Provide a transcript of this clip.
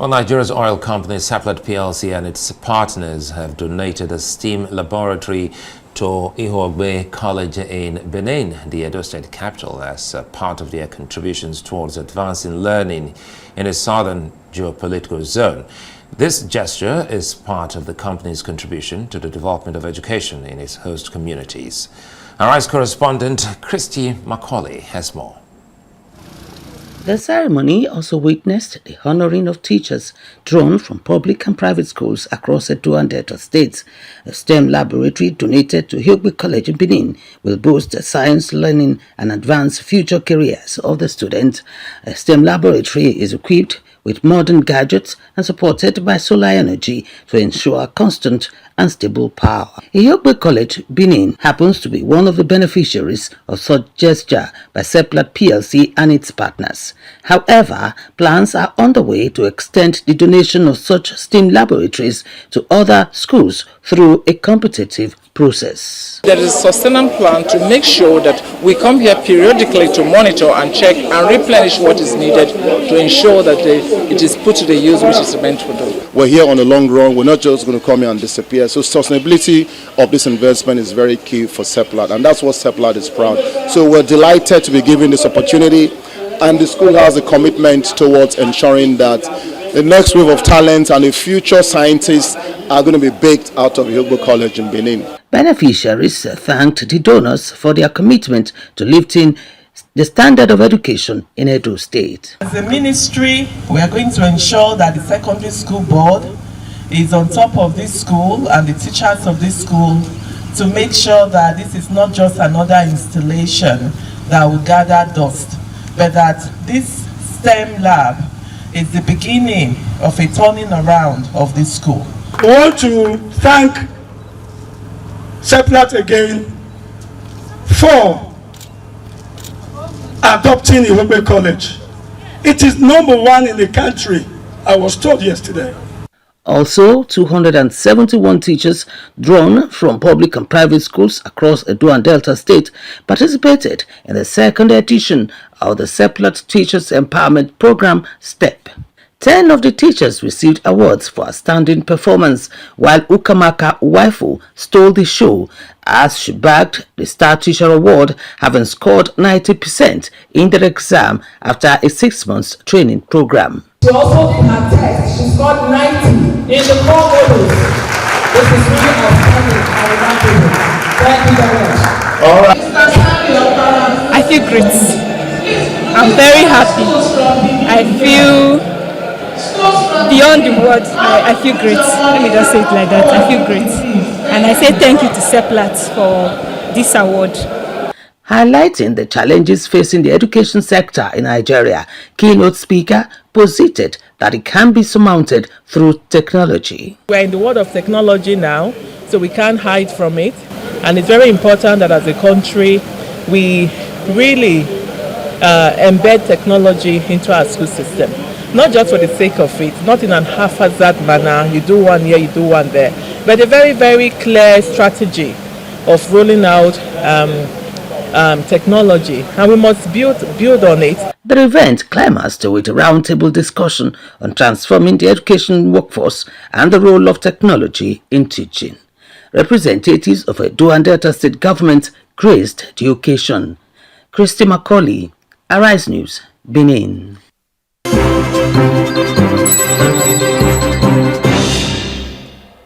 Well, Nigeria's oil company Seplat PLC and its partners have donated a steam laboratory to Ihogbe College in Benin, the Edo State capital, as part of their contributions towards advancing learning in a southern geopolitical zone. This gesture is part of the company's contribution to the development of education in its host communities. Our ICE correspondent Christy Macaulay has more. The ceremony also witnessed the honoring of teachers drawn from public and private schools across Edo and Delta states. A STEM laboratory donated to Ihogbe College in Benin will boost the science learning and advance future careers of the students. A STEM laboratory is equipped with modern gadgets and supported by solar energy to ensure constant and stable power. Ihogbe College, Benin, happens to be one of the beneficiaries of such gesture by Seplat PLC and its partners. However, plans are underway to extend the donation of such STEM laboratories to other schools through a competitive process. There is a sustainable plan to make sure that we come here periodically to monitor and check and replenish what is needed to ensure that it is put to the use which is meant to do. We're here on the long run. We're not just going to come here and disappear. So sustainability of this investment is very key for Seplat, and that's what Seplat is proud. So we're delighted to be given this opportunity, and the school has a commitment towards ensuring that the next wave of talent and the future scientists are going to be baked out of Ihogbe College in Benin. Beneficiaries thanked the donors for their commitment to lifting the standard of education in Edo State. As a ministry, we are going to ensure that the secondary school board is on top of this school and the teachers of this school to make sure that this is not just another installation that will gather dust, but that this STEM lab is the beginning of a turning around of this school. We want to thank Seplat again for adopting Ihogbe College. It is #1 in the country, I was told yesterday. Also, 271 teachers drawn from public and private schools across Edo and Delta State participated in the second edition of the Seplat Teachers Empowerment Program STEP. 10 of the teachers received awards for outstanding performance, while Ukamaka Waifu stole the show as she bagged the Star Teacher Award, having scored 90% in their exam after a 6-month training program. She also did her test. She scored 90 in the 4 modules. This is really outstanding and remarkable. Thank you very much. All right. I feel great. I'm very happy. I feel beyond the words. I feel great. Let me just say it like that. I feel great. And I say thank you to Seplat for this award. Highlighting the challenges facing the education sector in Nigeria, keynote speaker posited that it can be surmounted through technology. We're in the world of technology now, so we can't hide from it. And it's very important that as a country, we really embed technology into our school system. Not just for the sake of it, not in an haphazard manner, you do one here, you do one there, but a very, very clear strategy of rolling out technology, and we must build on it. The event climaxed with a roundtable discussion on transforming the education workforce and the role of technology in teaching. Representatives of Edo and Delta State government graced the occasion. Christy Macaulay, Arise News, Benin.